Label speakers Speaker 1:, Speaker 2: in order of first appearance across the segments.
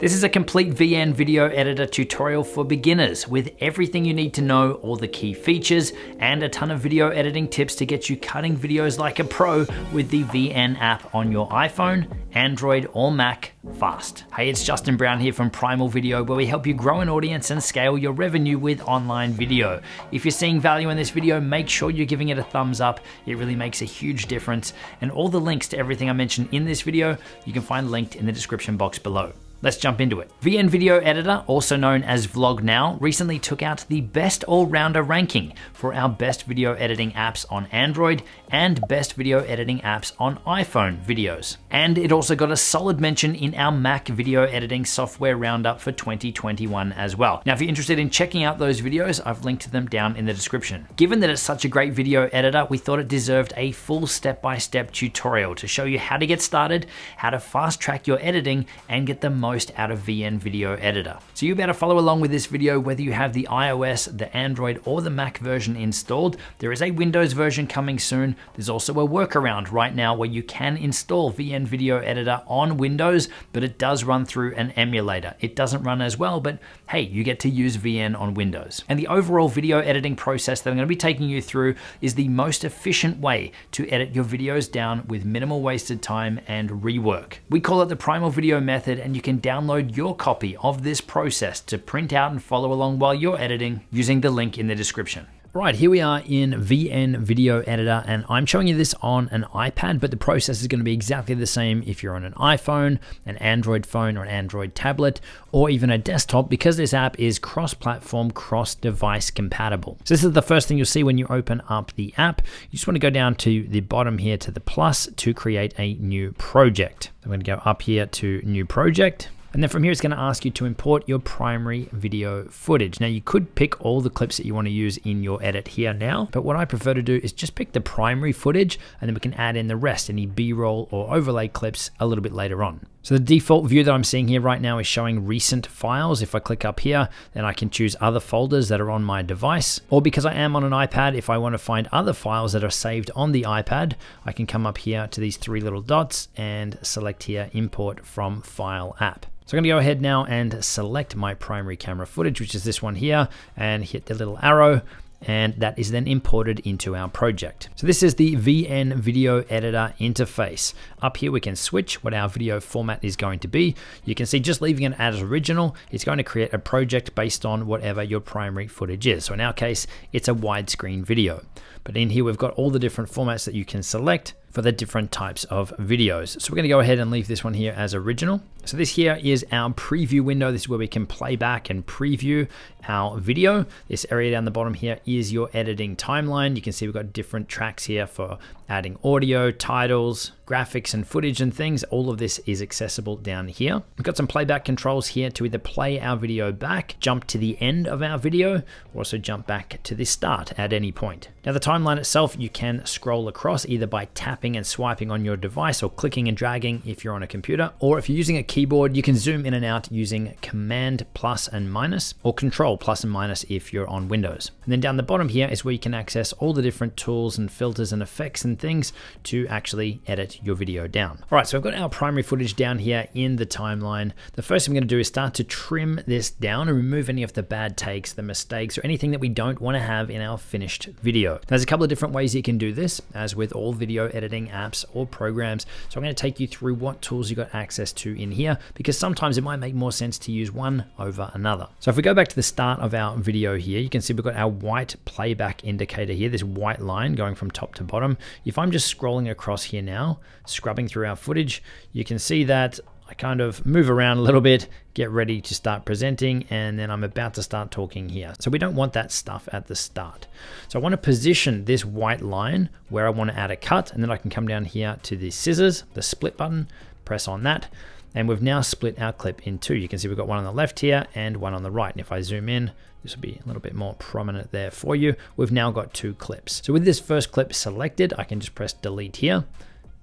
Speaker 1: This is a complete VN video editor tutorial for beginners with everything you need to know, all the key features, and a ton of video editing tips to get you cutting videos like a pro with the VN app on your iPhone, Android, or Mac fast. Hey, it's Justin Brown here from Primal Video, where we help you grow an audience and scale your revenue with online video. If you're seeing value in this video, make sure you're giving it a thumbs up. It really makes a huge difference. And all the links to everything I mentioned in this video, you can find linked in the description box below. Let's jump into it. VN Video Editor, also known as Vlog Now, recently took out the Best All-Rounder ranking for our best video editing apps on Android and best video editing apps on iPhone videos. And it also got a solid mention in our Mac video editing software roundup for 2021 as well. Now, if you're interested in checking out those videos, I've linked them down in the description. Given that it's such a great video editor, we thought it deserved a full step-by-step tutorial to show you how to get started, how to fast-track your editing, and get the most out of VN Video Editor. So you better follow along with this video whether you have the iOS, the Android, or the Mac version installed. There is a Windows version coming soon. There's also a workaround right now where you can install VN Video Editor on Windows, but it does run through an emulator. It doesn't run as well, but hey, you get to use VN on Windows. And the overall video editing process that I'm going to be taking you through is the most efficient way to edit your videos down with minimal wasted time and rework. We call it the Primal Video method, and you can download your copy of this process to print out and follow along while you're editing using the link in the description. Right, here we are in VN Video Editor, and I'm showing you this on an iPad, but the process is going to be exactly the same if you're on an iPhone, an Android phone, or an Android tablet, or even a desktop, because this app is cross-platform, cross-device compatible. So this is the first thing you'll see when you open up the app. You just want to go down to the bottom here to the plus to create a new project. I'm going to go up here to New Project. And then from here, it's going to ask you to import your primary video footage. Now, you could pick all the clips that you want to use in your edit here now, but what I prefer to do is just pick the primary footage, and then we can add in the rest, any B-roll or overlay clips a little bit later on. So the default view that I'm seeing here right now is showing recent files. If I click up here, then I can choose other folders that are on my device. Or because I am on an iPad, if I want to find other files that are saved on the iPad, I can come up here to these three little dots and select here, Import from File App. So I'm going to go ahead now and select my primary camera footage, which is this one here, and hit the little arrow, and that is then imported into our project. So this is the VN Video Editor interface. Up here we can switch what our video format is going to be. You can see just leaving it as original, it's going to create a project based on whatever your primary footage is. So in our case, it's a widescreen video. But in here we've got all the different formats that you can select for the different types of videos. So we're going to go ahead and leave this one here as original. So this here is our preview window. This is where we can play back and preview our video. This area down the bottom here is your editing timeline. You can see we've got different tracks here for adding audio, titles, graphics, and footage and things. All of this is accessible down here. We've got some playback controls here to either play our video back, jump to the end of our video, or also jump back to the start at any point. Now the timeline itself, you can scroll across either by tapping and swiping on your device or clicking and dragging if you're on a computer, or if you're using a keyboard, you can zoom in and out using Command plus and minus, or Control plus and minus if you're on Windows. And then down the bottom here is where you can access all the different tools and filters and effects and things to actually edit your video down. All right, so I've got our primary footage down here in the timeline. The first thing I'm going to do is start to trim this down and remove any of the bad takes, the mistakes, or anything that we don't want to have in our finished video. There's a couple of different ways you can do this, as with all video editing apps or programs. So I'm going to take you through what tools you got access to in here, because sometimes it might make more sense to use one over another. So if we go back to the start of our video here, you can see we've got our white playback indicator here, this white line going from top to bottom. If I'm just scrolling across here now, scrubbing through our footage, you can see that I kind of move around a little bit, get ready to start presenting, and then I'm about to start talking here. So we don't want that stuff at the start. So I want to position this white line where I want to add a cut, and then I can come down here to the scissors, the split button, press on that, and we've now split our clip in two. You can see we've got one on the left here and one on the right. And if I zoom in, this will be a little bit more prominent there for you. We've now got two clips. So with this first clip selected, I can just press delete here.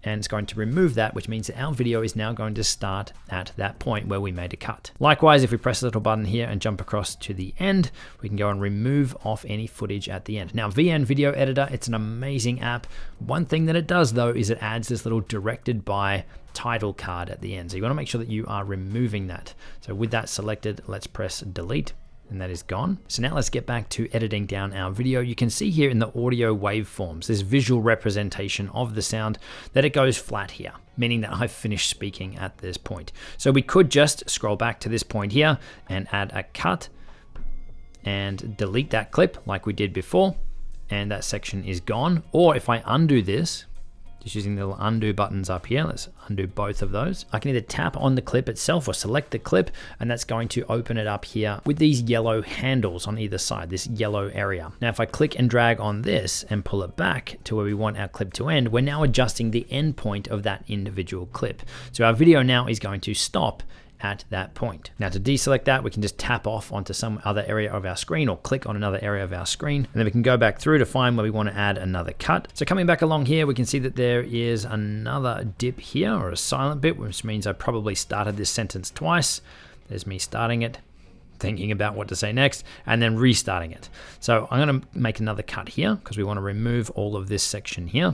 Speaker 1: and it's going to remove that, which means that our video is now going to start at that point where we made a cut. Likewise, if we press the little button here and jump across to the end, we can go and remove off any footage at the end. Now, VN Video Editor, it's an amazing app. One thing that it does though is it adds this little directed by title card at the end. So you want to make sure that you are removing that. So with that selected, let's press delete. And that is gone. So now let's get back to editing down our video. You can see here in the audio waveforms, this visual representation of the sound, that it goes flat here, meaning that I've finished speaking at this point. So we could just scroll back to this point here and add a cut and delete that clip like we did before, and that section is gone. Or if I undo this, just using the little undo buttons up here, let's undo both of those. I can either tap on the clip itself or select the clip, and that's going to open it up here with these yellow handles on either side, this yellow area. Now, if I click and drag on this and pull it back to where we want our clip to end, we're now adjusting the end point of that individual clip. So our video now is going to stop at that point. Now to deselect that, we can just tap off onto some other area of our screen or click on another area of our screen, and then we can go back through to find where we want to add another cut. So coming back along here, we can see that there is another dip here, or a silent bit, which means I probably started this sentence twice. There's me starting it, thinking about what to say next, and then restarting it. So I'm going to make another cut here because we want to remove all of this section here.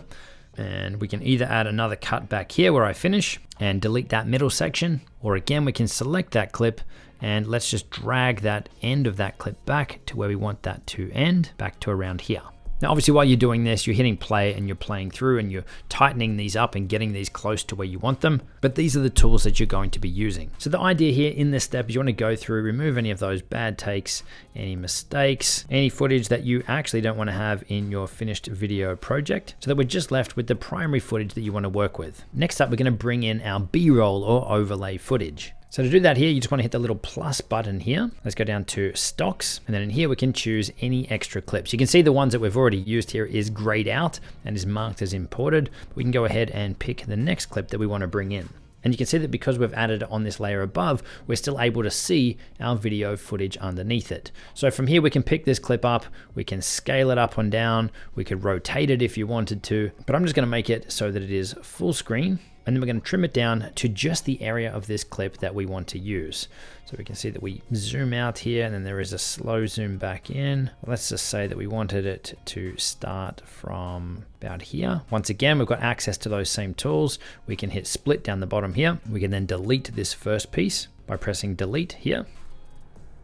Speaker 1: And we can either add another cut back here where I finish and delete that middle section, or again, we can select that clip and let's just drag that end of that clip back to where we want that to end, back to around here. Now, obviously, while you're doing this, you're hitting play and you're playing through and you're tightening these up and getting these close to where you want them. But these are the tools that you're going to be using. So the idea here in this step is you want to go through, remove any of those bad takes, any mistakes, any footage that you actually don't want to have in your finished video project, so that we're just left with the primary footage that you want to work with. Next up, we're going to bring in our B-roll or overlay footage. So to do that here, you just want to hit the little plus button here. Let's go down to stocks. And then in here, we can choose any extra clips. You can see the ones that we've already used here is grayed out and is marked as imported. We can go ahead and pick the next clip that we want to bring in. And you can see that because we've added it on this layer above, we're still able to see our video footage underneath it. So from here, we can pick this clip up, we can scale it up and down, we could rotate it if you wanted to, but I'm just going to make it so that it is full screen. And then we're going to trim it down to just the area of this clip that we want to use. So we can see that we zoom out here and then there is a slow zoom back in. Let's just say that we wanted it to start from about here. Once again, we've got access to those same tools. We can hit split down the bottom here. We can then delete this first piece by pressing delete here.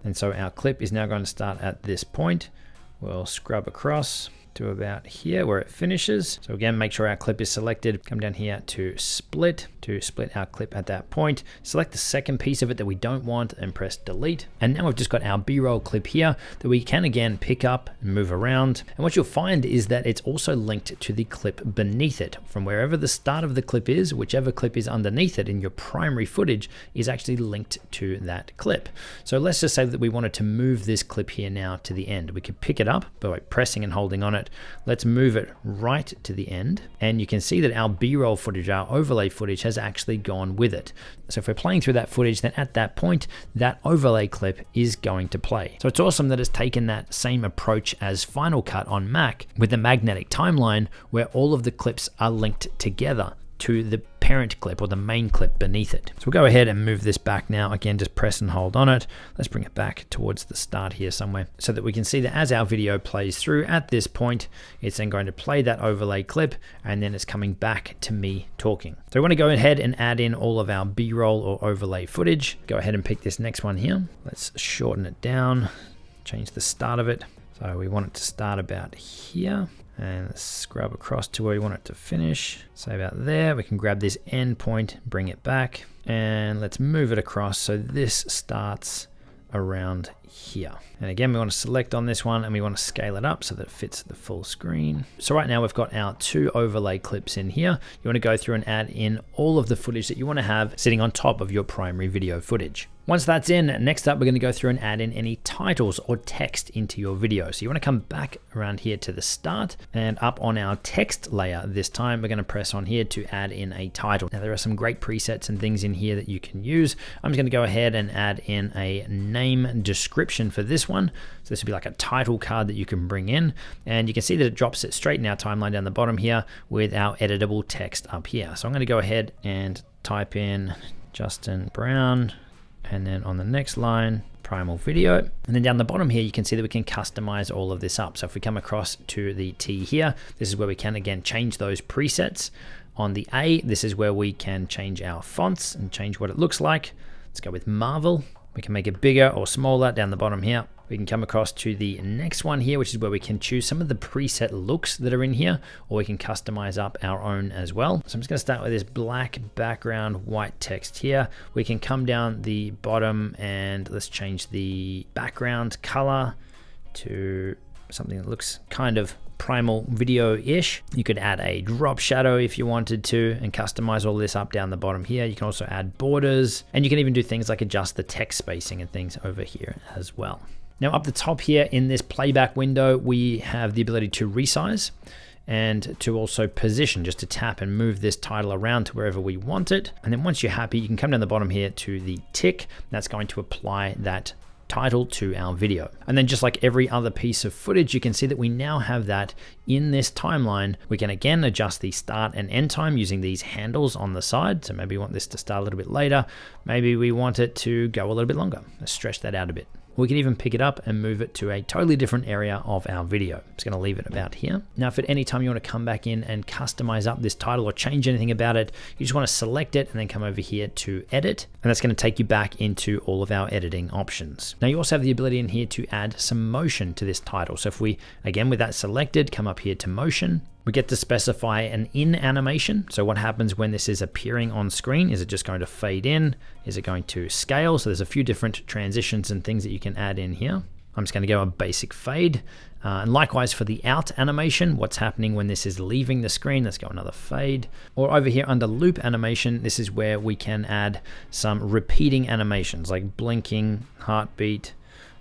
Speaker 1: And so our clip is now going to start at this point. We'll scrub across to about here where it finishes. So again, make sure our clip is selected. Come down here to split our clip at that point. Select the second piece of it that we don't want and press delete. And now we've just got our B-roll clip here that we can again pick up and move around. And what you'll find is that it's also linked to the clip beneath it. From wherever the start of the clip is, whichever clip is underneath it in your primary footage is actually linked to that clip. So let's just say that we wanted to move this clip here now to the end. We could pick it up by pressing and holding on it. Let's move it right to the end. And you can see that our B-roll footage, our overlay footage has actually gone with it. So if we're playing through that footage, then at that point, that overlay clip is going to play. So it's awesome that it's taken that same approach as Final Cut on Mac with the magnetic timeline where all of the clips are linked together to the parent clip or the main clip beneath it. So we'll go ahead and move this back now. Again, just press and hold on it. Let's bring it back towards the start here somewhere so that we can see that as our video plays through at this point, it's then going to play that overlay clip and then it's coming back to me talking. So we want to go ahead and add in all of our B-roll or overlay footage. Go ahead and pick this next one here. Let's shorten it down, change the start of it. So we want it to start about here. And let's scrub across to where we want it to finish. So about there, we can grab this end point, bring it back, and let's move it across so this starts around here. And again, we want to select on this one and we want to scale it up so that it fits the full screen. So right now we've got our 2 overlay clips in here. You want to go through and add in all of the footage that you want to have sitting on top of your primary video footage. Once that's in, next up, we're going to go through and add in any titles or text into your video. So you want to come back around here to the start and up on our text layer this time, we're going to press on here to add in a title. Now there are some great presets and things in here that you can use. I'm just going to go ahead and add in a name description description for this one. So this would be like a title card that you can bring in, and you can see that it drops it straight in our timeline down the bottom here with our editable text up here. So I'm going to go ahead and type in Justin Brown, and then on the next line, Primal Video. And then down the bottom here, you can see that we can customize all of this up. So if we come across to the T here, this is where we can again change those presets. On the A, this is where we can change our fonts and change what it looks like. Let's go with Marvel. We can make it bigger or smaller down the bottom here. We can come across to the next one here, which is where we can choose some of the preset looks that are in here, or we can customize up our own as well. So I'm just gonna start with this black background, white text here. We can come down the bottom and let's change the background color to something that looks kind of Primal Video-ish. You could add a drop shadow if you wanted to and customize all this up down the bottom here. You can also add borders, and you can even do things like adjust the text spacing and things over here as well. Now up the top here in this playback window, we have the ability to resize and to also position, just to tap and move this title around to wherever we want it. And then once you're happy, you can come down the bottom here to the tick. That's going to apply that title to our video. And then just like every other piece of footage, you can see that we now have that in this timeline. We can again adjust the start and end time using these handles on the side. So maybe we want this to start a little bit later. Maybe we want it to go a little bit longer. Let's stretch that out a bit. We can even pick it up and move it to a totally different area of our video. I'm just gonna leave it about here. Now, if at any time you wanna come back in and customize up this title or change anything about it, you just wanna select it and then come over here to edit. And that's gonna take you back into all of our editing options. Now, you also have the ability in here to add some motion to this title. So if we, again, with that selected, come up here to motion, we get to specify an in animation. So what happens when this is appearing on screen? Is it just going to fade in? Is it going to scale? So there's a few different transitions and things that you can add in here. I'm just going to go a basic fade. And likewise for the out animation, what's happening when this is leaving the screen? Let's go another fade. Or over here under loop animation, this is where we can add some repeating animations like blinking, heartbeat.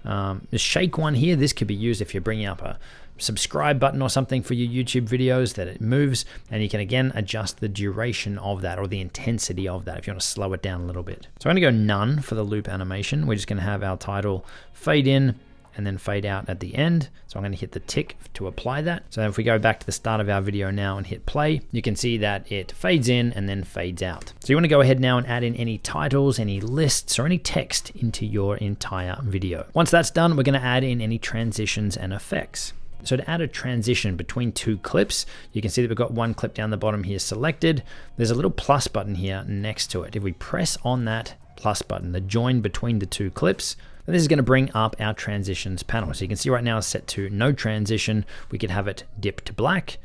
Speaker 1: The shake one here, this could be used if you're bringing up a subscribe button or something for your YouTube videos, that it moves, and you can again adjust the duration of that or the intensity of that if you want to slow it down a little bit. So I'm going to go none for the loop animation. We're just going to have our title fade in and then fade out at the end. So I'm going to hit the tick to apply that. So if we go back to the start of our video now and hit play, you can see that it fades in and then fades out. So you want to go ahead now and add in any titles, any lists, or any text into your entire video. Once that's done, we're going to add in any transitions and effects. So to add a transition between two clips, you can see that we've got one clip down the bottom here selected. There's a little plus button here next to it. If we press on that plus button, the join between the two clips, then this is going to bring up our transitions panel. So you can see right now it's set to no transition. We could have it dip to black,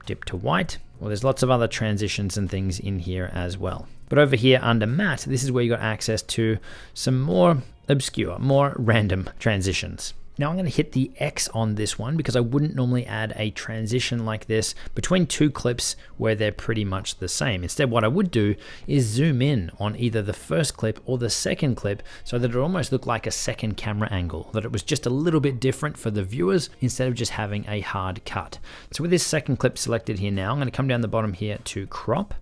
Speaker 1: dip to white. Well, there's lots of other transitions and things in here as well. But over here under matte, this is where you got access to some more obscure, more random transitions. Now I'm going to hit the X on this one because I wouldn't normally add a transition like this between two clips where they're pretty much the same. Instead, what I would do is zoom in on either the first clip or the second clip so that it almost looked like a second camera angle, that it was just a little bit different for the viewers instead of just having a hard cut. So with this second clip selected here now, I'm going to come down the bottom here to crop.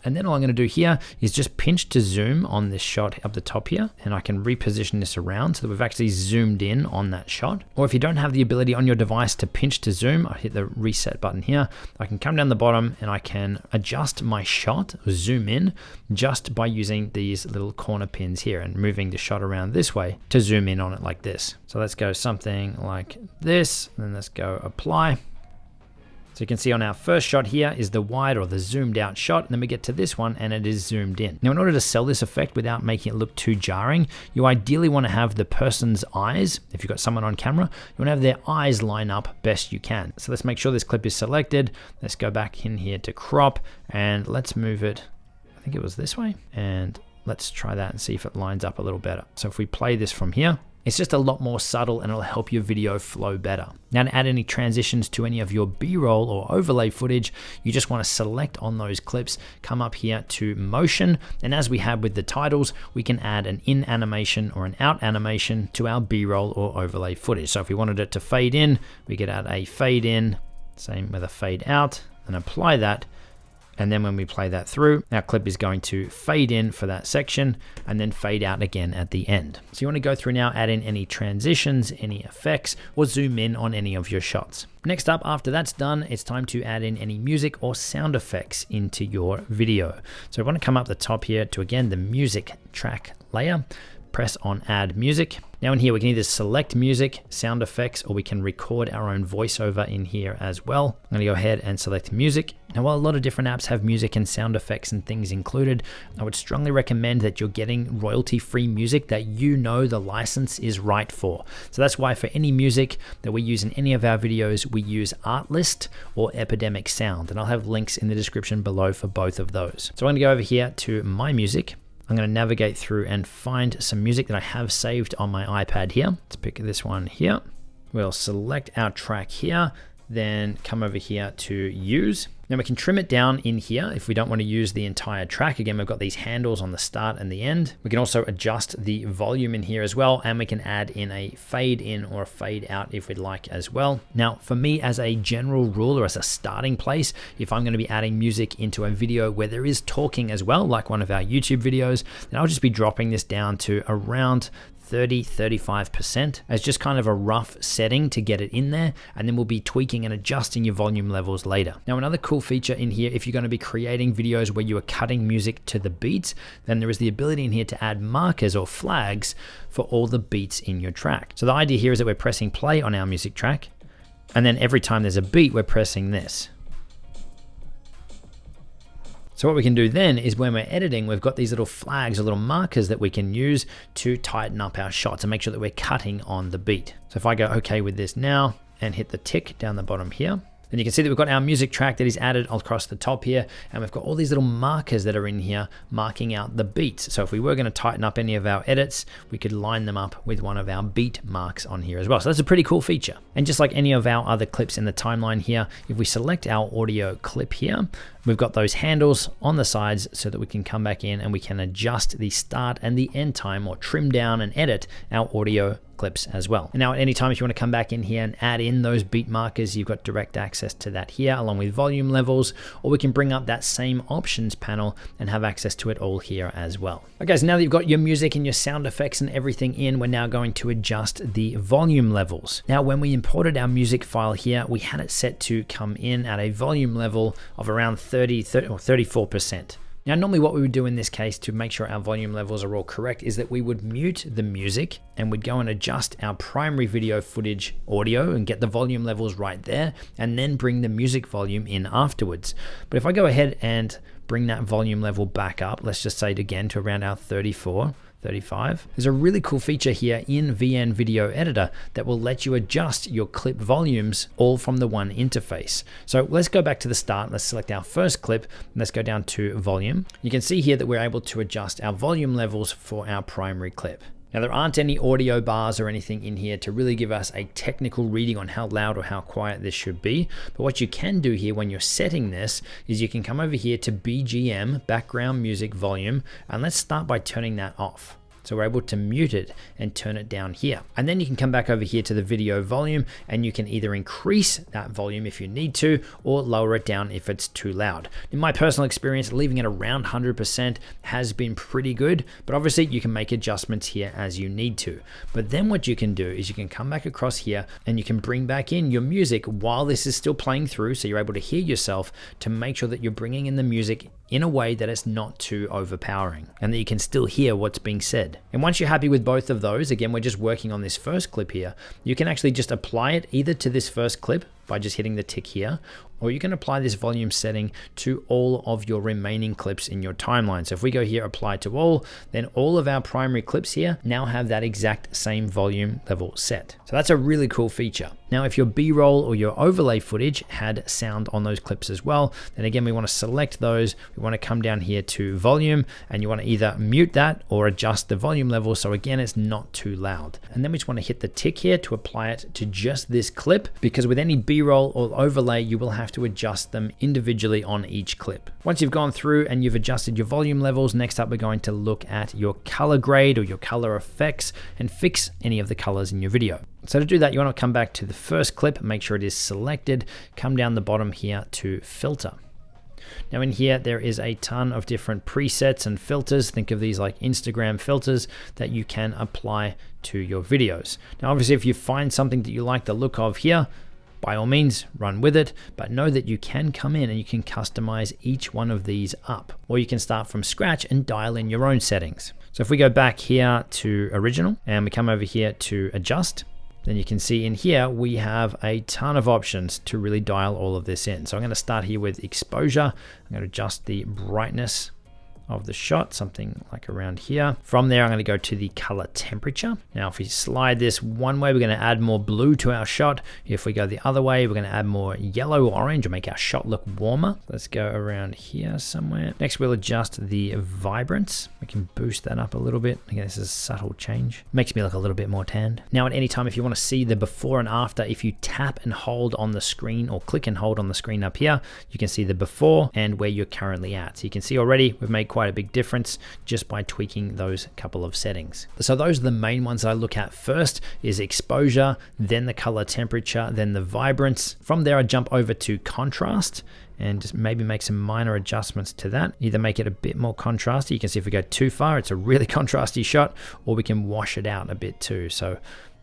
Speaker 1: And then all I'm going to do here is just pinch to zoom on this shot up the top here, and I can reposition this around so that we've actually zoomed in on that shot. Or if you don't have the ability on your device to pinch to zoom, I hit the reset button here. I can come down the bottom and I can adjust my shot, or zoom in, just by using these little corner pins here and moving the shot around this way to zoom in on it like this. So let's go something like this, and then let's go apply. So you can see on our first shot here is the wide or the zoomed out shot, and then we get to this one and it is zoomed in. Now in order to sell this effect without making it look too jarring, you ideally want to have the person's eyes, if you've got someone on camera, you want to have their eyes line up best you can. So let's make sure this clip is selected. Let's go back in here to crop and let's move it, I think it was this way, and let's try that and see if it lines up a little better. So if we play this from here, it's just a lot more subtle and it'll help your video flow better. Now to add any transitions to any of your B-roll or overlay footage, you just want to select on those clips, come up here to motion, and as we have with the titles, we can add an in animation or an out animation to our B-roll or overlay footage. So if we wanted it to fade in, we could add a fade in, same with a fade out, and apply that. And then when we play that through, our clip is going to fade in for that section and then fade out again at the end. So you want to go through now, add in any transitions, any effects, or zoom in on any of your shots. Next up, after that's done, it's time to add in any music or sound effects into your video. So I want to come up the top here to, again, the music track layer, press on add music. Now in here, we can either select music, sound effects, or we can record our own voiceover in here as well. I'm gonna go ahead and select music. Now, while a lot of different apps have music and sound effects and things included, I would strongly recommend that you're getting royalty-free music that you know the license is right for. So that's why for any music that we use in any of our videos, we use Artlist or Epidemic Sound. And I'll have links in the description below for both of those. So I'm gonna go over here to My Music. I'm going to navigate through and find some music that I have saved on my iPad here. Let's pick this one here. We'll select our track here, then come over here to use. Now we can trim it down in here if we don't want to use the entire track. Again, we've got these handles on the start and the end. We can also adjust the volume in here as well, and we can add in a fade in or a fade out if we'd like as well. Now, for me, as a general rule or as a starting place, if I'm going to be adding music into a video where there is talking as well, like one of our YouTube videos, then I'll just be dropping this down to around 30-35% as just kind of a rough setting to get it in there, and then we'll be tweaking and adjusting your volume levels later. Now, another cool feature in here, if you're going to be creating videos where you are cutting music to the beats, then there is the ability in here to add markers or flags for all the beats in your track. So the idea here is that we're pressing play on our music track, and then every time there's a beat, we're pressing this. So what we can do then is when we're editing, we've got these little flags or little markers that we can use to tighten up our shots and make sure that we're cutting on the beat. So if I go okay with this now and hit the tick down the bottom here, then you can see that we've got our music track that is added across the top here, and we've got all these little markers that are in here marking out the beats. So if we were going to tighten up any of our edits, we could line them up with one of our beat marks on here as well. So that's a pretty cool feature. And just like any of our other clips in the timeline here, if we select our audio clip here, we've got those handles on the sides so that we can come back in and we can adjust the start and the end time, or trim down and edit our audio clips as well. And now at any time, if you want to come back in here and add in those beat markers, you've got direct access to that here along with volume levels, or we can bring up that same options panel and have access to it all here as well. Okay, so now that you've got your music and your sound effects and everything in, we're now going to adjust the volume levels. Now, when we imported our music file here, we had it set to come in at a volume level of around 30 or 34%. Now, normally what we would do in this case to make sure our volume levels are all correct is that we would mute the music and we'd go and adjust our primary video footage audio and get the volume levels right there, and then bring the music volume in afterwards. But if I go ahead and bring that volume level back up, let's just say it again to around our 34, 35. There's a really cool feature here in VN Video Editor that will let you adjust your clip volumes all from the one interface. So let's go back to the start. Let's select our first clip and let's go down to volume. You can see here that we're able to adjust our volume levels for our primary clip. Now, there aren't any audio bars or anything in here to really give us a technical reading on how loud or how quiet this should be. But what you can do here when you're setting this is you can come over here to BGM, background music volume, and let's start by turning that off. So we're able to mute it and turn it down here. And then you can come back over here to the video volume, and you can either increase that volume if you need to, or lower it down if it's too loud. In my personal experience, leaving it around 100% has been pretty good, but obviously you can make adjustments here as you need to. But then what you can do is you can come back across here and you can bring back in your music while this is still playing through, so you're able to hear yourself, to make sure that you're bringing in the music in a way that it's not too overpowering and that you can still hear what's being said. And once you're happy with both of those, again, we're just working on this first clip here, you can actually just apply it either to this first clip by just hitting the tick here, or you can apply this volume setting to all of your remaining clips in your timeline. So if we go here, apply to all, then all of our primary clips here now have that exact same volume level set. So that's a really cool feature. Now, if your B-roll or your overlay footage had sound on those clips as well, then again, we want to select those. We want to come down here to volume, and you want to either mute that or adjust the volume level. So again, it's not too loud. And then we just want to hit the tick here to apply it to just this clip, because with any B-roll or overlay, you will have to adjust them individually on each clip. Once you've gone through and you've adjusted your volume levels, next up, we're going to look at your color grade or your color effects and fix any of the colors in your video. So to do that, you want to come back to the first clip, make sure it is selected, come down the bottom here to filter. Now in here, there is a ton of different presets and filters. Think of these like Instagram filters that you can apply to your videos. Now, obviously, if you find something that you like the look of here, by all means, run with it, but know that you can come in and you can customize each one of these up, or you can start from scratch and dial in your own settings. So if we go back here to original and we come over here to adjust, then you can see in here, we have a ton of options to really dial all of this in. So I'm going to start here with exposure. I'm going to adjust the brightness of the shot, something like around here. From there, I'm going to go to the color temperature. Now, if we slide this one way, we're going to add more blue to our shot. If we go the other way, we're going to add more yellow or orange or make our shot look warmer. Let's go around here somewhere. Next, we'll adjust the vibrance. We can boost that up a little bit. Again, this is a subtle change. Makes me look a little bit more tanned. Now, at any time, if you want to see the before and after, if you tap and hold on the screen or click and hold on the screen up here, you can see the before and where you're currently at. So you can see already we've made quite a big difference just by tweaking those couple of settings. So those are the main ones that I look at first, is exposure, then the color temperature, then the vibrance. From there, I jump over to contrast and just maybe make some minor adjustments to that. Either make it a bit more contrasty. You can see if we go too far, it's a really contrasty shot, or we can wash it out a bit too. So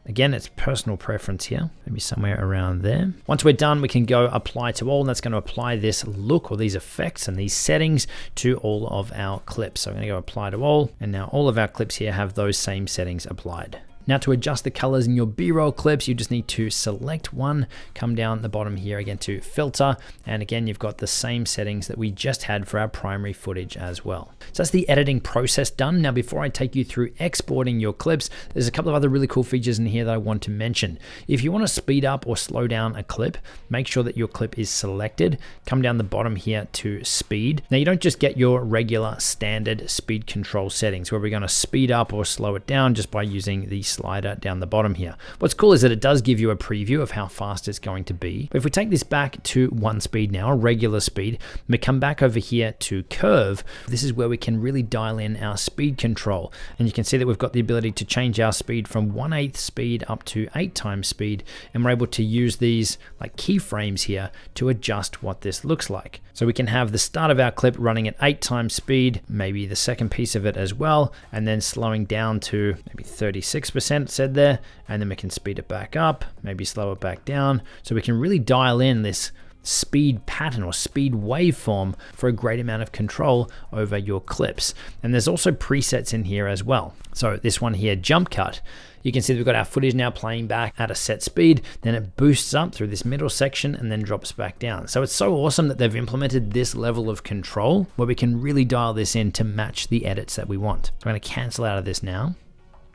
Speaker 1: again, it's personal preference here, maybe somewhere around there. Once we're done, we can go apply to all, and that's going to apply this look or these effects and these settings to all of our clips. So I'm going to go apply to all, and now all of our clips here have those same settings applied. Now, to adjust the colors in your B-roll clips, you just need to select one, come down the bottom here again to filter, and again, you've got the same settings that we just had for our primary footage as well. So that's the editing process done. Now, before I take you through exporting your clips, there's a couple of other really cool features in here that I want to mention. If you want to speed up or slow down a clip, make sure that your clip is selected. Come down the bottom here to speed. Now, you don't just get your regular standard speed control settings where we're going to speed up or slow it down just by using the slider down the bottom here. What's cool is that it does give you a preview of how fast it's going to be. But if we take this back to one speed now, a regular speed, and we come back over here to curve, this is where we can really dial in our speed control. And you can see that we've got the ability to change our speed from 1/8 speed up to 8 times speed. And we're able to use these like keyframes here to adjust what this looks like. So we can have the start of our clip running at 8 times speed, maybe the second piece of it as well, and then slowing down to maybe 36% said there, and then we can speed it back up, maybe slow it back down. So we can really dial in this speed pattern or speed waveform for a great amount of control over your clips. And there's also presets in here as well. So this one here, jump cut, you can see that we've got our footage now playing back at a set speed, then it boosts up through this middle section and then drops back down. So it's so awesome that they've implemented this level of control where we can really dial this in to match the edits that we want. So I'm going to cancel out of this now.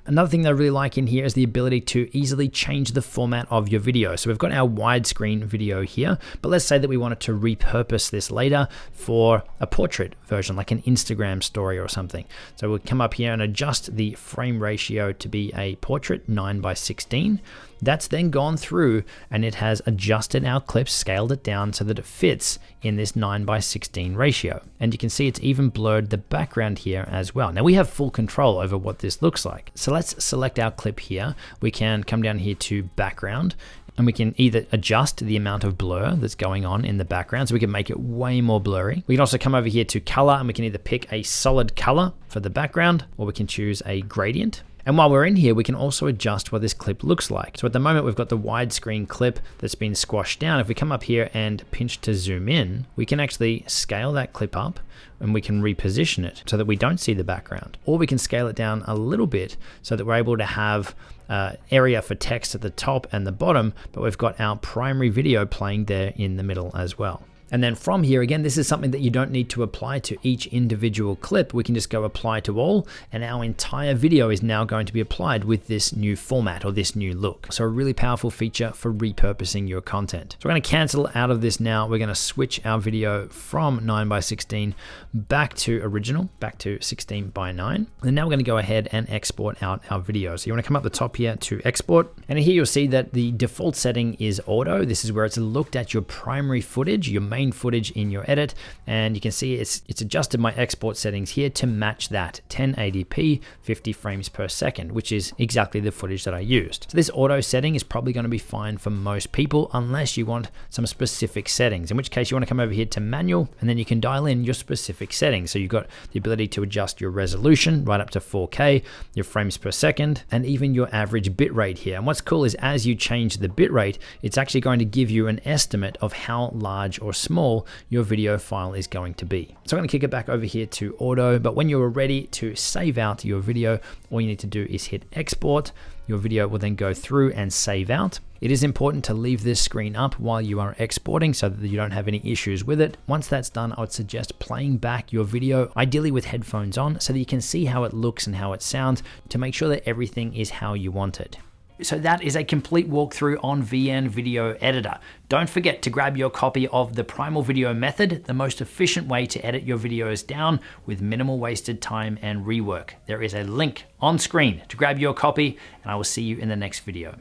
Speaker 1: Another thing that I really like in here is the ability to easily change the format of your video. So we've got our widescreen video here, but let's say that we wanted to repurpose this later for a portrait version, like an Instagram story or something. So we'll come up here and adjust the frame ratio to be a portrait 9:16. That's then gone through and it has adjusted our clips, scaled it down so that it fits in this 9:16 ratio. And you can see it's even blurred the background here as well. Now we have full control over what this looks like. So let's select our clip here. We can come down here to background, and we can either adjust the amount of blur that's going on in the background, so we can make it way more blurry. We can also come over here to color, and we can either pick a solid color for the background, or we can choose a gradient. And while we're in here, we can also adjust what this clip looks like. So at the moment, we've got the widescreen clip that's been squashed down. If we come up here and pinch to zoom in, we can actually scale that clip up and we can reposition it so that we don't see the background. Or we can scale it down a little bit so that we're able to have area for text at the top and the bottom, but we've got our primary video playing there in the middle as well. And then from here, again, this is something that you don't need to apply to each individual clip. We can just go apply to all, and our entire video is now going to be applied with this new format or this new look. So a really powerful feature for repurposing your content. So we're going to cancel out of this now. We're going to switch our video from 9:16 back to original, back to 16:9. And now we're going to go ahead and export out our video. So you want to come up the top here to export. And here you'll see that the default setting is auto. This is where it's looked at your primary footage, your main main footage in your edit, and you can see it's adjusted my export settings here to match that 1080p 50 frames per second, which is exactly the footage that I used. So this auto setting is probably going to be fine for most people unless you want some specific settings, in which case you want to come over here to manual, and then you can dial in your specific settings. So you've got the ability to adjust your resolution right up to 4K, your frames per second, and even your average bit rate here. And what's cool is as you change the bit rate, it's actually going to give you an estimate of how large or small your video file is going to be. So I'm going to kick it back over here to auto, but when you're ready to save out your video, all you need to do is hit export. Your video will then go through and save out. It is important to leave this screen up while you are exporting so that you don't have any issues with it. Once that's done, I would suggest playing back your video, ideally with headphones on, so that you can see how it looks and how it sounds to make sure that everything is how you want it. So that is a complete walkthrough on VN Video Editor. Don't forget to grab your copy of the Primal Video Method, the most efficient way to edit your videos down with minimal wasted time and rework. There is a link on screen to grab your copy, and I will see you in the next video.